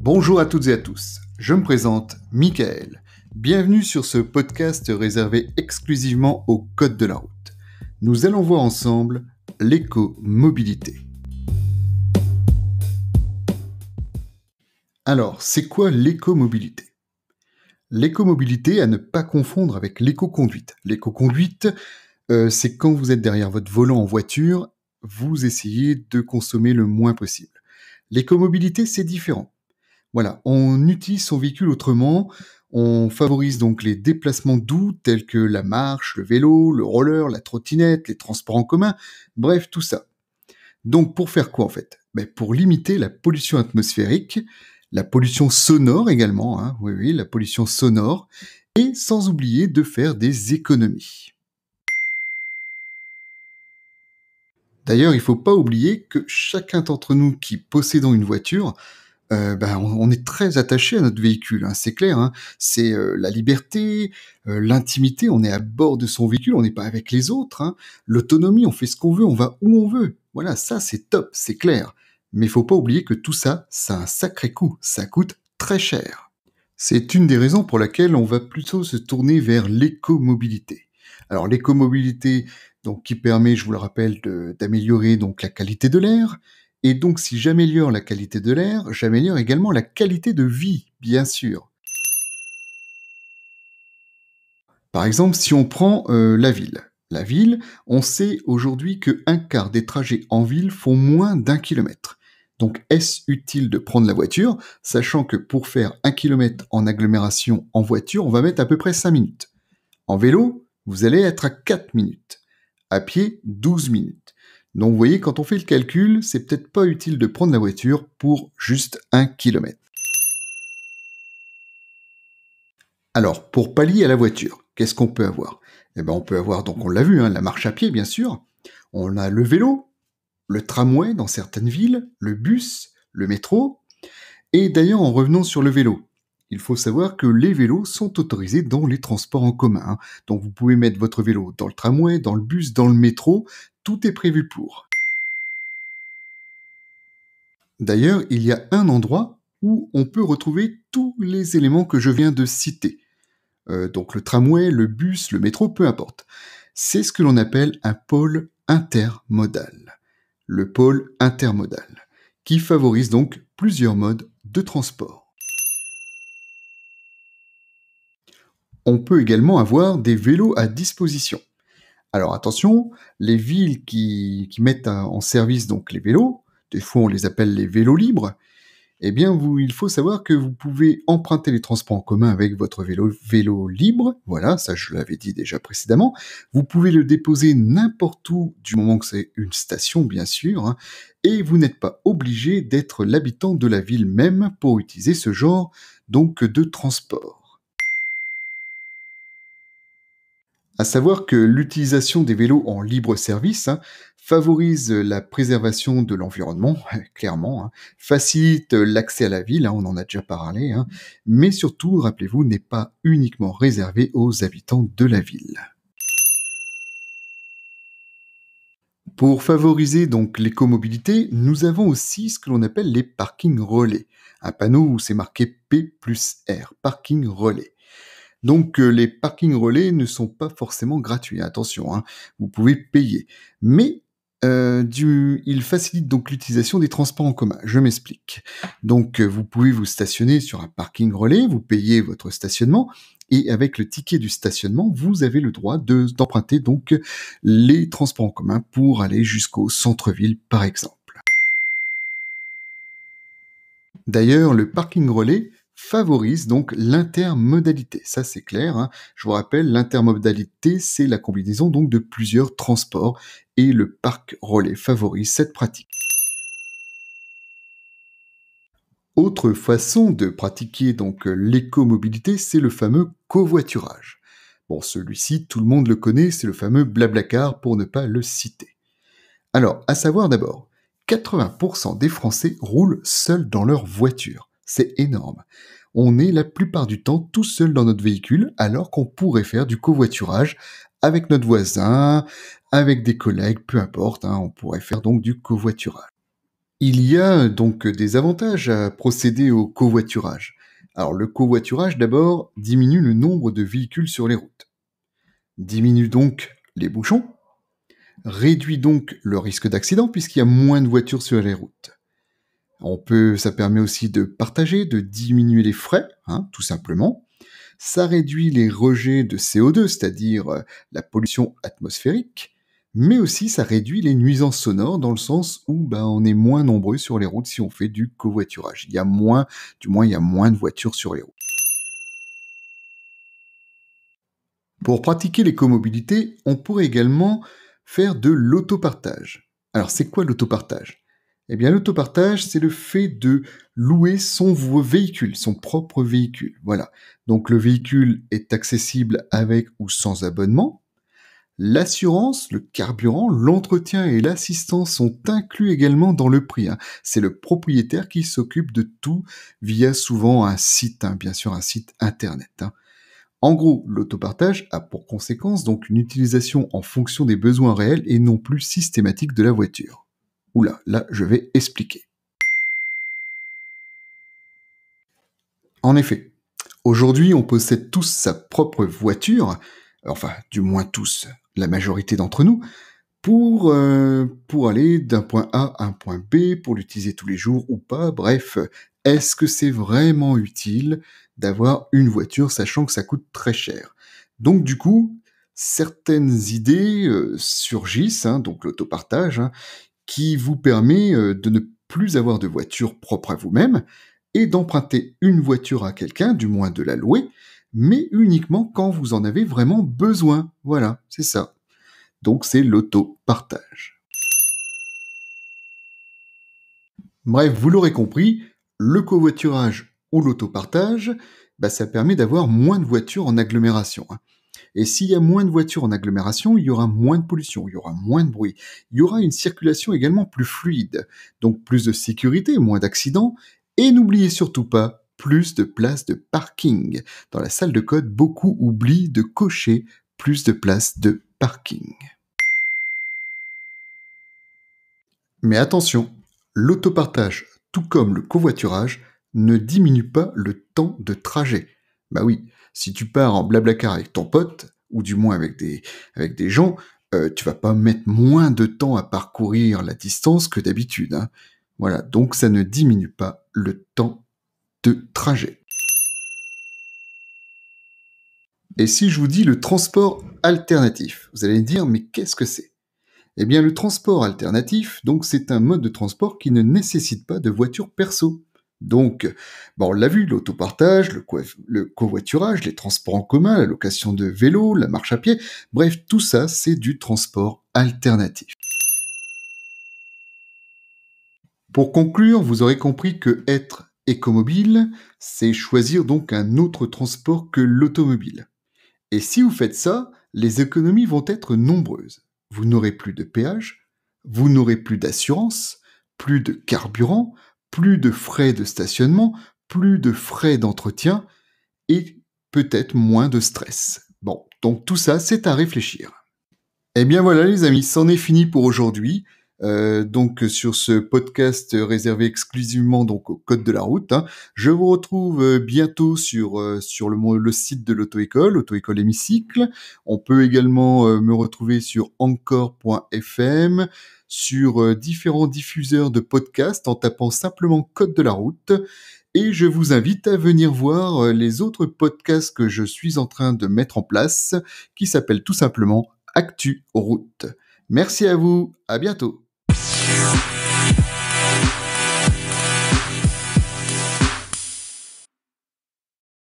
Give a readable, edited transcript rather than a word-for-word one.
Bonjour à toutes et à tous, je me présente Michael. Bienvenue sur ce podcast réservé exclusivement au code de la route. Nous allons voir ensemble l'écomobilité. Alors, c'est quoi l'écomobilité ? L'écomobilité à ne pas confondre avec l'écoconduite. L'écoconduite, c'est quand vous êtes derrière votre volant en voiture, vous essayez de consommer le moins possible. L'écomobilité, c'est différent. Voilà, on utilise son véhicule autrement, on favorise donc les déplacements doux tels que la marche, le vélo, le roller, la trottinette, les transports en commun, bref, tout ça. Donc pour faire quoi en fait ? Pour limiter la pollution atmosphérique, la pollution sonore également, oui, la pollution sonore, et sans oublier de faire des économies. D'ailleurs, il ne faut pas oublier que chacun d'entre nous qui possédons une voiture, on est très attaché à notre véhicule, c'est clair, c'est la liberté, l'intimité, on est à bord de son véhicule, on n'est pas avec les autres, l'autonomie, on fait ce qu'on veut, on va où on veut. Voilà, ça c'est top, c'est clair. Mais il faut pas oublier que tout ça, ça a un sacré coût, ça coûte très cher. C'est une des raisons pour laquelle on va plutôt se tourner vers l'écomobilité. Alors l'écomobilité, donc qui permet, je vous le rappelle, d'améliorer donc la qualité de l'air. Et donc, si j'améliore la qualité de l'air, j'améliore également la qualité de vie, bien sûr. Par exemple, si on prend la ville. La ville, on sait aujourd'hui qu'un quart des trajets en ville font moins d'1 kilomètre. Donc, est-ce utile de prendre la voiture, sachant que pour faire 1 kilomètre en agglomération en voiture, on va mettre à peu près 5 minutes. En vélo, vous allez être à 4 minutes. À pied, 12 minutes. Donc vous voyez, quand on fait le calcul, c'est peut-être pas utile de prendre la voiture pour juste 1 kilomètre. Alors, pour pallier à la voiture, qu'est-ce qu'on peut avoir ? On peut avoir, donc on l'a vu, la marche à pied, bien sûr. On a le vélo, le tramway dans certaines villes, le bus, le métro. Et d'ailleurs, en revenant sur le vélo, il faut savoir que les vélos sont autorisés dans les transports en commun. Donc vous pouvez mettre votre vélo dans le tramway, dans le bus, dans le métro, tout est prévu pour. D'ailleurs, il y a un endroit où on peut retrouver tous les éléments que je viens de citer. Donc le tramway, le bus, le métro, peu importe. C'est ce que l'on appelle un pôle intermodal. Le pôle intermodal, qui favorise donc plusieurs modes de transport. On peut également avoir des vélos à disposition. Alors attention, les villes qui mettent en service donc les vélos, des fois on les appelle les vélos libres, il faut savoir que vous pouvez emprunter les transports en commun avec votre vélo libre. Voilà, ça je l'avais dit déjà précédemment. Vous pouvez le déposer n'importe où, du moment que c'est une station, bien sûr. Et vous n'êtes pas obligé d'être l'habitant de la ville même pour utiliser ce genre donc de transport. À savoir que l'utilisation des vélos en libre service favorise la préservation de l'environnement, clairement, facilite l'accès à la ville, on en a déjà parlé, mais surtout, rappelez-vous, n'est pas uniquement réservé aux habitants de la ville. Pour favoriser donc l'écomobilité, nous avons aussi ce que l'on appelle les parkings relais. Un panneau où c'est marqué P+R, parking relais. Donc les parkings relais ne sont pas forcément gratuits, attention, vous pouvez payer. Mais ils facilitent donc l'utilisation des transports en commun. Je m'explique. Donc vous pouvez vous stationner sur un parking relais, vous payez votre stationnement, et avec le ticket du stationnement, vous avez le droit d'emprunter donc les transports en commun pour aller jusqu'au centre-ville, par exemple. D'ailleurs, le parking relais favorise donc l'intermodalité. Ça, c'est clair. Je vous rappelle, l'intermodalité, c'est la combinaison donc de plusieurs transports et le parc relais favorise cette pratique. Autre façon de pratiquer donc l'écomobilité, c'est le fameux covoiturage. Bon, celui-ci, tout le monde le connaît, c'est le fameux Blablacar pour ne pas le citer. Alors, à savoir d'abord, 80% des Français roulent seuls dans leur voiture. C'est énorme. On est la plupart du temps tout seul dans notre véhicule, alors qu'on pourrait faire du covoiturage avec notre voisin, avec des collègues, peu importe, on pourrait faire donc du covoiturage. Il y a donc des avantages à procéder au covoiturage. Alors le covoiturage d'abord diminue le nombre de véhicules sur les routes, diminue donc les bouchons, réduit donc le risque d'accident puisqu'il y a moins de voitures sur les routes. Ça permet aussi de partager, de diminuer les frais, tout simplement. Ça réduit les rejets de CO2, c'est-à-dire la pollution atmosphérique, mais aussi ça réduit les nuisances sonores dans le sens où on est moins nombreux sur les routes si on fait du covoiturage. Il y a moins de voitures sur les routes. Pour pratiquer l'écomobilité, on pourrait également faire de l'autopartage. Alors c'est quoi l'autopartage? Eh bien l'autopartage, c'est le fait de louer son véhicule, son propre véhicule. Voilà. Donc le véhicule est accessible avec ou sans abonnement. L'assurance, le carburant, l'entretien et l'assistance sont inclus également dans le prix. C'est le propriétaire qui s'occupe de tout via souvent un site, bien sûr un site internet. En gros, l'autopartage a pour conséquence donc une utilisation en fonction des besoins réels et non plus systématique de la voiture. Oula, là je vais expliquer. En effet, aujourd'hui on possède tous sa propre voiture, enfin du moins tous, la majorité d'entre nous, pour aller d'un point A à un point B, pour l'utiliser tous les jours ou pas, bref, est-ce que c'est vraiment utile d'avoir une voiture sachant que ça coûte très cher? Donc du coup, certaines idées surgissent, donc l'autopartage, qui vous permet de ne plus avoir de voiture propre à vous-même et d'emprunter une voiture à quelqu'un, du moins de la louer, mais uniquement quand vous en avez vraiment besoin. Voilà, c'est ça. Donc c'est l'autopartage. Bref, vous l'aurez compris, le covoiturage ou l'autopartage, ça permet d'avoir moins de voitures en agglomération. Et s'il y a moins de voitures en agglomération, il y aura moins de pollution, il y aura moins de bruit. Il y aura une circulation également plus fluide, donc plus de sécurité, moins d'accidents, et n'oubliez surtout pas, plus de places de parking. Dans la salle de code, beaucoup oublient de cocher plus de places de parking. Mais attention, l'autopartage, tout comme le covoiturage, ne diminue pas le temps de trajet. Bah oui, si tu pars en blablacar avec ton pote, ou du moins avec des gens, tu vas pas mettre moins de temps à parcourir la distance que d'habitude. Voilà, donc ça ne diminue pas le temps de trajet. Et si je vous dis le transport alternatif, vous allez me dire, mais qu'est-ce que c'est? Eh bien, le transport alternatif, donc, c'est un mode de transport qui ne nécessite pas de voiture perso. Donc, on l'a vu, l'autopartage, le covoiturage, les transports en commun, la location de vélo, la marche à pied, bref, tout ça, c'est du transport alternatif. Pour conclure, vous aurez compris que être écomobile, c'est choisir donc un autre transport que l'automobile. Et si vous faites ça, les économies vont être nombreuses. Vous n'aurez plus de péage, vous n'aurez plus d'assurance, plus de carburant, plus de frais de stationnement, plus de frais d'entretien et peut-être moins de stress. Bon, donc tout ça, c'est à réfléchir. Eh bien voilà les amis, c'en est fini pour aujourd'hui. Donc sur ce podcast réservé exclusivement donc au code de la route. Je vous retrouve bientôt sur le site de l'auto-école Hémicycle. On peut également me retrouver sur encore.fm, sur différents diffuseurs de podcasts en tapant simplement code de la route. Et je vous invite à venir voir les autres podcasts que je suis en train de mettre en place, qui s'appellent tout simplement Actu Route. Merci à vous, à bientôt.